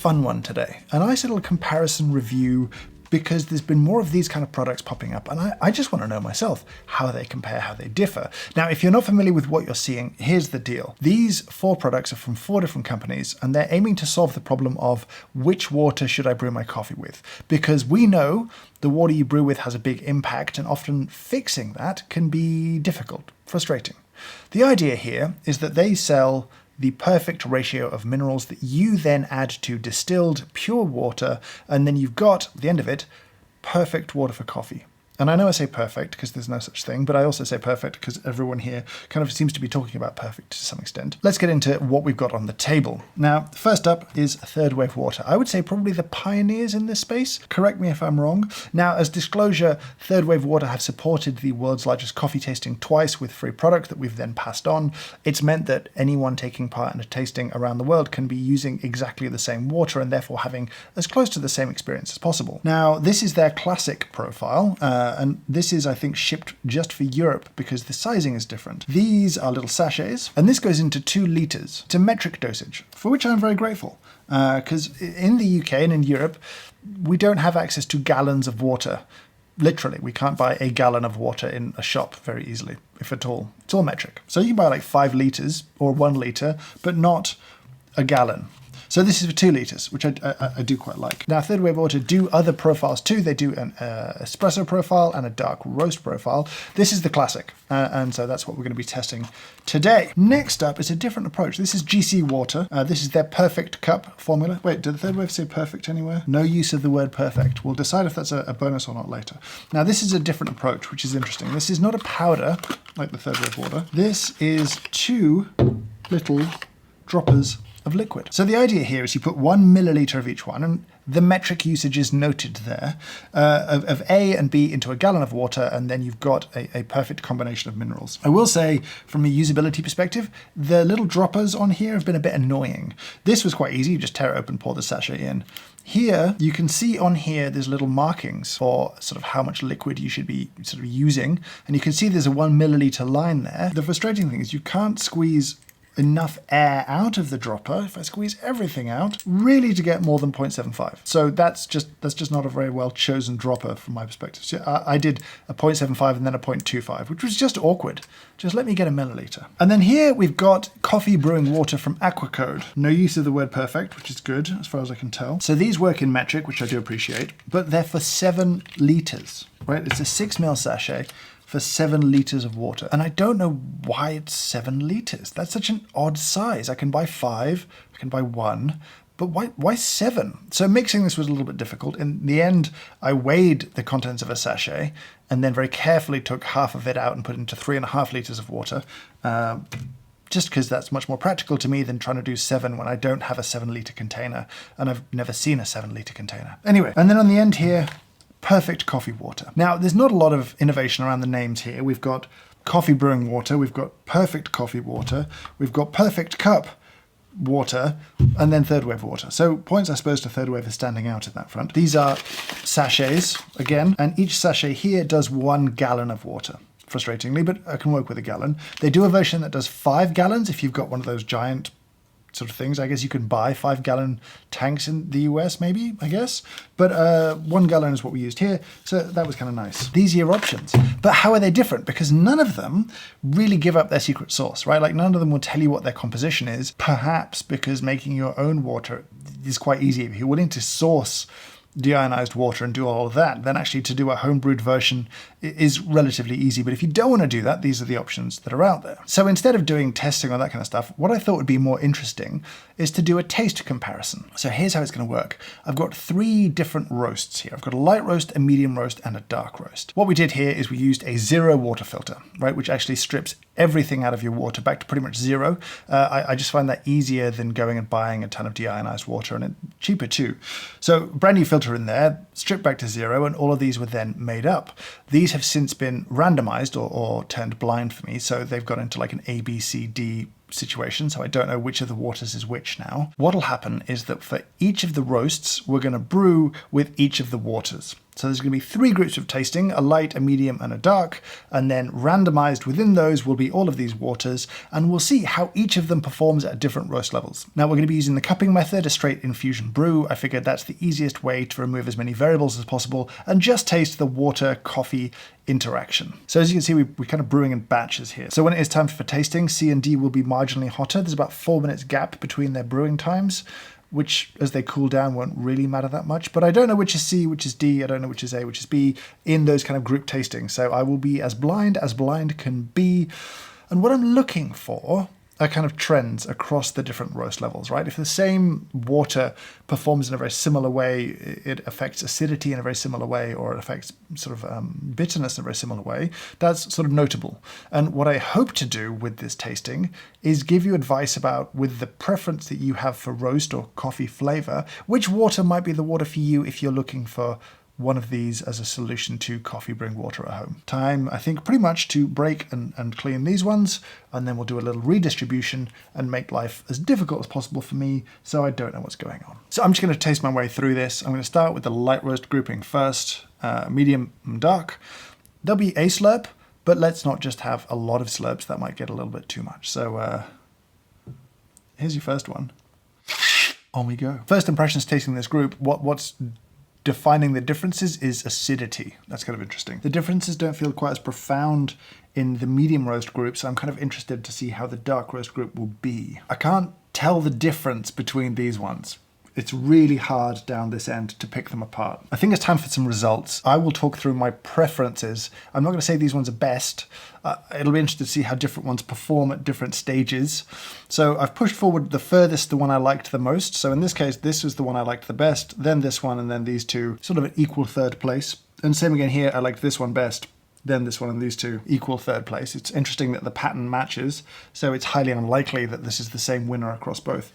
fun one today, a nice little comparison review, because there's been more of these kind of products popping up, and I just want to know myself how they compare, how they differ. Now, if you're not familiar with what you're seeing, here's the deal. These 4 products are from 4 different companies, and they're aiming to solve the problem of which water should I brew my coffee with? Because we know the water you brew with has a big impact, and often fixing that can be difficult, frustrating. The idea here is that they sell the perfect ratio of minerals that you then add to distilled pure water, and then you've got, at the end of it, perfect water for coffee. And I know I say perfect because there's no such thing, but I also say perfect because everyone here kind of seems to be talking about perfect to some extent. Let's get into what we've got on the table. Now, first up is third wave water. I would say probably the pioneers in this space. Correct me if I'm wrong. Now, as disclosure, third wave water have supported the world's largest coffee tasting twice with free product that we've then passed on. It's meant that anyone taking part in a tasting around the world can be using exactly the same water and therefore having as close to the same experience as possible. Now, this is their classic profile. And this is, I think, shipped just for Europe because the sizing is different. These are little sachets, and this goes into 2 litres. It's a metric dosage, for which I'm very grateful, because in the UK and in Europe, we don't have access to gallons of water. Literally, we can't buy a gallon of water in a shop very easily, if at all. It's all metric. So you can buy like 5 litres or 1 litre, but not a gallon. So this is for 2 litres, which I do quite like. Now, third wave water do other profiles too. They do an espresso profile and a dark roast profile. This is the classic, and so that's what we're going to be testing today. Next up is a different approach. This is GC water. This is their perfect cup formula. Wait, did the third wave say perfect anywhere? No use of the word perfect. We'll decide if that's a bonus or not later. Now, this is a different approach, which is interesting. This is not a powder like the third wave water. This is 2 little droppers of liquid. So the idea here is you put 1 milliliter of each one, and the metric usage is noted there, of A and B into a gallon of water, and then you've got a perfect combination of minerals. I will say, from a usability perspective, the little droppers on here have been a bit annoying. This was quite easy. You just tear it open, pour the sachet in. Here, you can see on here, there's little markings for sort of how much liquid you should be sort of using, and you can see there's a 1 milliliter line there. The frustrating thing is you can't squeeze enough air out of the dropper, if I squeeze everything out, really to get more than 0.75. So that's just not a very well chosen dropper from my perspective. So I did a 0.75 and then a 0.25, which was just awkward. Just let me get a milliliter. And then here we've got coffee brewing water from Aquacode. No use of the word perfect, which is good as far as I can tell. So these work in metric, which I do appreciate, but they're for 7 litres, right? It's a 6 ml sachet for 7 litres of water. And I don't know why it's 7 litres. That's such an odd size. I can buy 5, I can buy 1, but why 7? So mixing this was a little bit difficult. In the end, I weighed the contents of a sachet and then very carefully took half of it out and put it into 3.5 litres of water, just because that's much more practical to me than trying to do 7 when I don't have a 7 litre container, and I've never seen a 7 litre container. Anyway, and then on the end here, perfect coffee water. Now, there's not a lot of innovation around the names here. We've got coffee brewing water, we've got perfect coffee water, we've got perfect cup water, and then third wave water. So points, I suppose, to third wave is standing out in that front. These are sachets, again, and each sachet here does 1 gallon of water. Frustratingly, but I can work with a gallon. They do a version that does 5 gallons if you've got one of those giant sort of things. I guess you can buy 5-gallon tanks in the US, maybe, I guess. But 1 gallon is what we used here, so that was kind of nice. These are your options. But how are they different? Because none of them really give up their secret sauce, right? Like, none of them will tell you what their composition is, perhaps because making your own water is quite easy. If you're willing to source deionized water and do all of that, then actually to do a homebrewed version is relatively easy. But if you don't want to do that, these are the options that are out there. So instead of doing testing or that kind of stuff, what I thought would be more interesting is to do a taste comparison. So here's how it's going to work. I've got 3 different roasts here. I've got a light roast, a medium roast, and a dark roast. What we did here is we used a 0 water filter, right, which actually strips everything out of your water back to pretty much 0. I just find that easier than going and buying a ton of deionized water, and it's cheaper too. So brand new filter in there, stripped back to 0, and all of these were then made up. These have since been randomized or turned blind for me, so they've got into like an A, B, C, D situation, so I don't know which of the waters is which now. What'll happen is that for each of the roasts, we're going to brew with each of the waters. So there's going to be 3 groups of tasting, a light, a medium, and a dark, and then randomized within those will be all of these waters, and we'll see how each of them performs at different roast levels. Now we're going to be using the cupping method, a straight infusion brew. I figured that's the easiest way to remove as many variables as possible and just taste the water-coffee interaction. So as you can see, we're kind of brewing in batches here. So when it is time for tasting, C and D will be marginally hotter. There's about 4 minutes gap between their brewing times, which as they cool down won't really matter that much. But I don't know which is C, which is D, I don't know which is A, which is B in those kind of group tastings. So I will be as blind can be. And what I'm looking for are kind of trends across the different roast levels, right? If the same water performs in a very similar way, it affects acidity in a very similar way, or it affects sort of bitterness in a very similar way, that's sort of notable. And what I hope to do with this tasting is give you advice about, with the preference that you have for roast or coffee flavor, which water might be the water for you if you're looking for one of these as a solution to coffee brewing water at home. Time, I think, pretty much to break and clean these ones, and then we'll do a little redistribution and make life as difficult as possible for me so I don't know what's going on. So I'm just going to taste my way through this. I'm going to start with the light roast grouping first, medium and dark. There'll be a slurp, but let's not just have a lot of slurps. That might get a little bit too much. So here's your first one. On we go. First impressions tasting this group, what's defining the differences is acidity. That's kind of interesting. The differences don't feel quite as profound in the medium roast group, so I'm kind of interested to see how the dark roast group will be. I can't tell the difference between these ones. It's really hard down this end to pick them apart. I think it's time for some results. I will talk through my preferences. I'm not going to say these ones are best. It'll be interesting to see how different ones perform at different stages. So I've pushed forward the furthest, the one I liked the most. So in this case, this was the one I liked the best, then this one, and then these two, sort of an equal third place. And same again here, I liked this one best, then this one, and these two equal third place. It's interesting that the pattern matches, so it's highly unlikely that this is the same winner across both.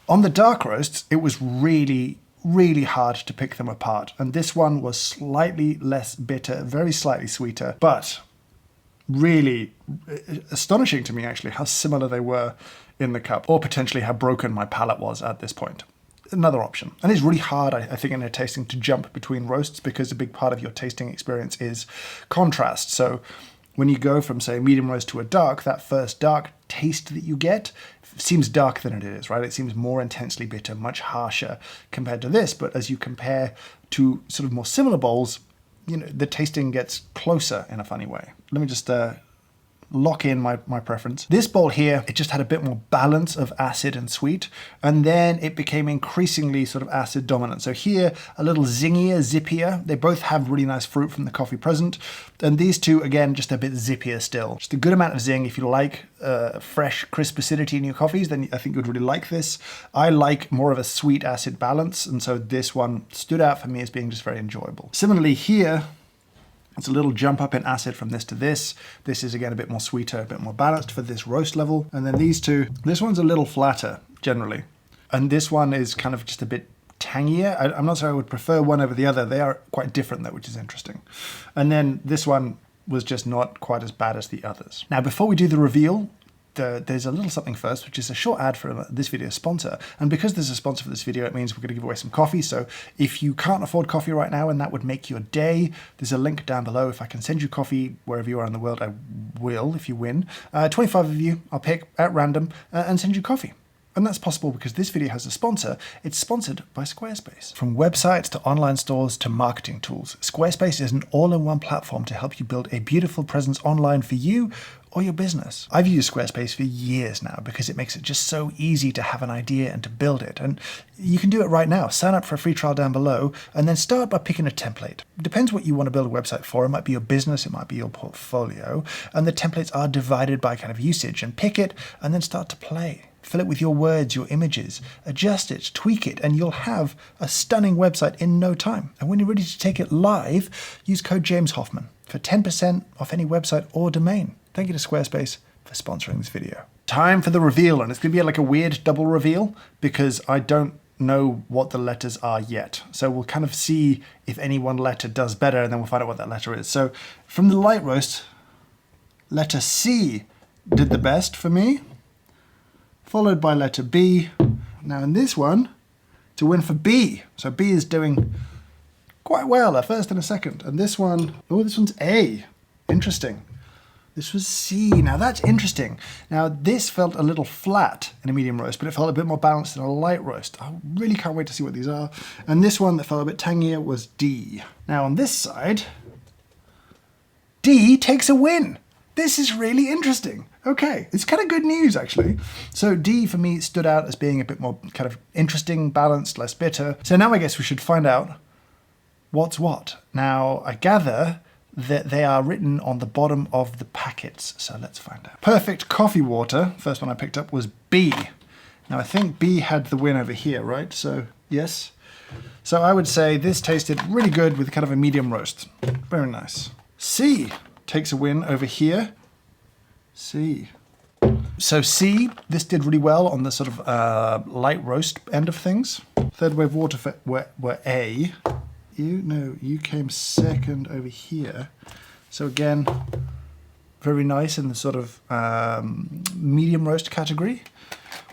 On the dark roasts, it was really, really hard to pick them apart. And this one was slightly less bitter, very slightly sweeter, but really astonishing to me actually how similar they were in the cup, or potentially how broken my palate was at this point. Another option. And it's really hard, I think, in a tasting to jump between roasts because a big part of your tasting experience is contrast. So when you go from, say, a medium roast to a dark, that first dark taste that you get seems darker than it is, right? It seems more intensely bitter, much harsher compared to this. But as you compare to sort of more similar bowls, you know, the tasting gets closer in a funny way. Let me just lock in my preference. This bowl here, it just had a bit more balance of acid and sweet, and then it became increasingly sort of acid dominant. So here, a little zingier, zippier. They both have really nice fruit from the coffee present. And these two, again, just a bit zippier still. Just a good amount of zing. If you like fresh, crisp acidity in your coffees, then I think you'd really like this. I like more of a sweet acid balance, and so this one stood out for me as being just very enjoyable. Similarly here, it's a little jump up in acid from this to this. This is again a bit more sweeter, a bit more balanced for this roast level. And then these two, this one's a little flatter generally. And this one is kind of just a bit tangier. I'm not sure I would prefer one over the other. They are quite different though, which is interesting. And then this one was just not quite as bad as the others. Now, before we do the reveal, there's a little something first, which is a short ad for this video's sponsor. And because there's a sponsor for this video, it means we're going to give away some coffee. So if you can't afford coffee right now and that would make your day, there's a link down below. If I can send you coffee wherever you are in the world, I will if you win. 25 of you I'll pick at random and send you coffee. And that's possible because this video has a sponsor. It's sponsored by Squarespace. From websites to online stores to marketing tools, Squarespace is an all-in-one platform to help you build a beautiful presence online for you or your business. I've used Squarespace for years now because it makes it just so easy to have an idea and to build it. And you can do it right now. Sign up for a free trial down below and then start by picking a template. It depends what you want to build a website for. It might be your business, it might be your portfolio. And the templates are divided by kind of usage, and pick it and then start to play. Fill it with your words, your images, adjust it, tweak it, and you'll have a stunning website in no time. And when you're ready to take it live, use code James Hoffmann for 10% off any website or domain. Thank you to Squarespace for sponsoring this video. Time for the reveal, and it's going to be like a weird double reveal because I don't know what the letters are yet. So we'll kind of see if any one letter does better, and then we'll find out what that letter is. So from the light roast, letter C did the best for me, followed by letter B. Now in this one, to win for B. So B is doing quite well, a first and a second. And this one, oh, this one's A. Interesting. This was C. Now that's interesting. Now this felt a little flat in a medium roast, but it felt a bit more balanced in a light roast. I really can't wait to see what these are. And this one that felt a bit tangier was D. Now on this side, D takes a win. This is really interesting. Okay, it's kind of good news actually. So D for me stood out as being a bit more kind of interesting, balanced, less bitter. So now I guess we should find out what's what. Now I gather that they are written on the bottom of the packets. So let's find out. Perfect coffee water, first one I picked up was B. Now I think B had the win over here, right? So yes. So I would say this tasted really good with kind of a medium roast. Very nice. C takes a win over here. C. So C, this did really well on the sort of light roast end of things. Third wave water were A. You came second over here. So again, very nice in the sort of medium roast category,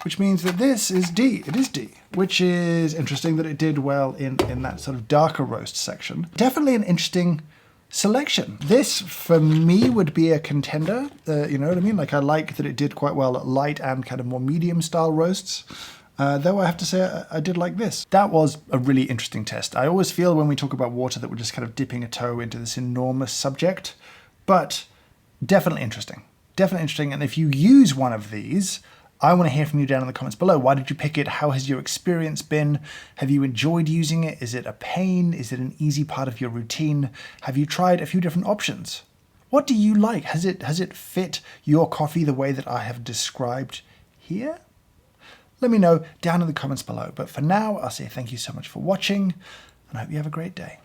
which means that this is D. It is D, which is interesting that it did well in that sort of darker roast section. Definitely an interesting selection. This, for me, would be a contender. You know what I mean? Like, I like that it did quite well at light and kind of more medium style roasts. Though I have to say I did like this. That was a really interesting test. I always feel when we talk about water that we're just kind of dipping a toe into this enormous subject, but definitely interesting. Definitely interesting. And if you use one of these, I want to hear from you down in the comments below. Why did you pick it? How has your experience been? Have you enjoyed using it? Is it a pain? Is it an easy part of your routine? Have you tried a few different options? What do you like? Has it fit your coffee the way that I have described here? Let me know down in the comments below. But for now, I'll say thank you so much for watching, and I hope you have a great day.